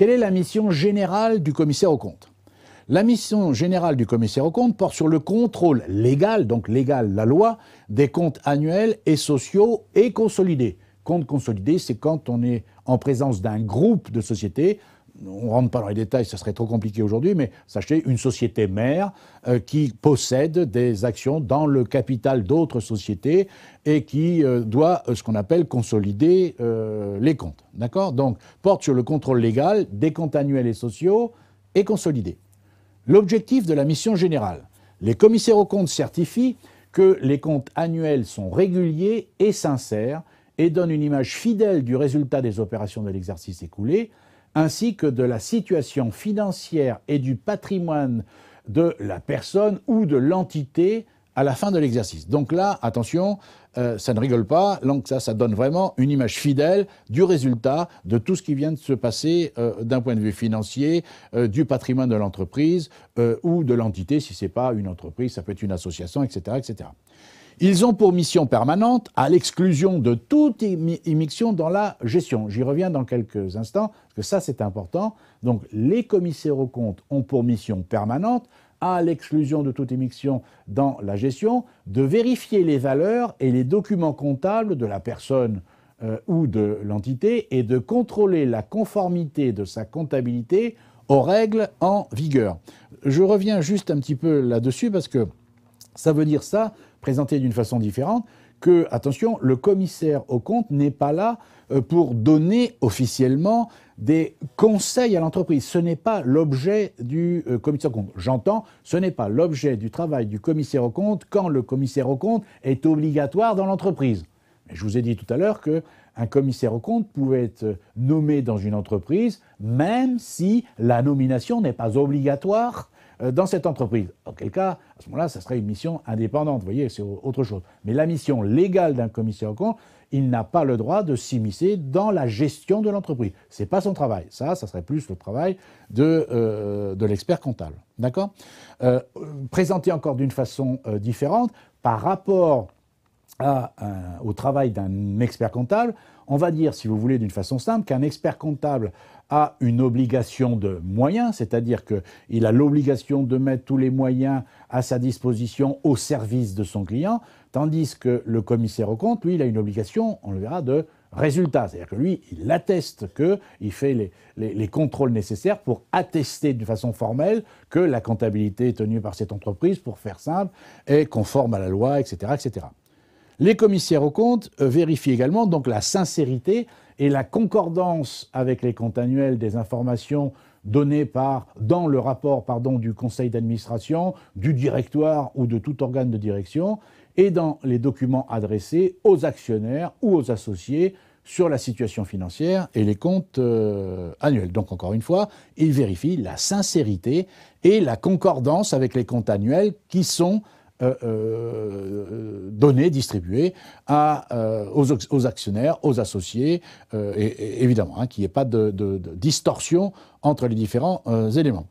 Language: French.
quelle est la mission générale du commissaire aux comptes? La mission générale du commissaire aux comptes porte sur le contrôle légal, donc légal, la loi, des comptes annuels et sociaux et consolidés. Compte consolidé, c'est quand on est en présence d'un groupe de sociétés. On ne rentre pas dans les détails, ça serait trop compliqué aujourd'hui, mais sachez, une société mère qui possède des actions dans le capital d'autres sociétés et qui doit ce qu'on appelle consolider les comptes. D'accord? Donc, porte sur le contrôle légal des comptes annuels et sociaux et consolidés. L'objectif de la mission générale. Les commissaires aux comptes certifient que les comptes annuels sont réguliers et sincères et donnent une image fidèle du résultat des opérations de l'exercice écoulé, ainsi que de la situation financière et du patrimoine de la personne ou de l'entité à la fin de l'exercice. Donc là, attention, ça ne rigole pas, donc ça donne vraiment une image fidèle du résultat de tout ce qui vient de se passer d'un point de vue financier, du patrimoine de l'entreprise ou de l'entité, si ce n'est pas une entreprise, ça peut être une association, etc., etc. Ils ont pour mission permanente, à l'exclusion de toute immixtion dans la gestion. J'y reviens dans quelques instants, parce que ça c'est important. Donc les commissaires aux comptes ont pour mission permanente, à l'exclusion de toute immixtion dans la gestion, de vérifier les valeurs et les documents comptables de la personne ou de l'entité et de contrôler la conformité de sa comptabilité aux règles en vigueur. Je reviens juste un petit peu là-dessus parce que ça veut dire ça, présenté d'une façon différente, que, attention, le commissaire aux comptes n'est pas là pour donner officiellement des conseils à l'entreprise. Ce n'est pas l'objet du commissaire aux comptes. J'entends, ce n'est pas l'objet du travail du commissaire aux comptes quand le commissaire aux comptes est obligatoire dans l'entreprise. Mais je vous ai dit tout à l'heure qu'un commissaire aux comptes pouvait être nommé dans une entreprise, même si la nomination n'est pas obligatoire dans cette entreprise. Auquel cas, à ce moment-là, ça serait une mission indépendante. Vous voyez, c'est autre chose. Mais la mission légale d'un commissaire aux comptes, il n'a pas le droit de s'immiscer dans la gestion de l'entreprise. Ce n'est pas son travail. Ça serait plus le travail de l'expert comptable. D'accord? Présenté encore d'une façon différente, par rapport au travail d'un expert comptable, on va dire, si vous voulez, d'une façon simple, qu'un expert comptable a une obligation de moyens, c'est-à-dire qu'il a l'obligation de mettre tous les moyens à sa disposition au service de son client, tandis que le commissaire aux comptes, lui, il a une obligation, on le verra, de résultat. C'est-à-dire que lui, il atteste qu'il fait les contrôles nécessaires pour attester d'une façon formelle que la comptabilité tenue par cette entreprise, pour faire simple, est conforme à la loi, etc., etc. Les commissaires aux comptes vérifient également donc la sincérité et la concordance avec les comptes annuels des informations données dans le rapport du conseil d'administration, du directoire ou de tout organe de direction, et dans les documents adressés aux actionnaires ou aux associés sur la situation financière et les comptes annuels. Donc encore une fois, ils vérifient la sincérité et la concordance avec les comptes annuels qui sont données, distribuées aux actionnaires, aux associés, et évidemment, qu'il n'y ait pas de distorsion entre les différents éléments.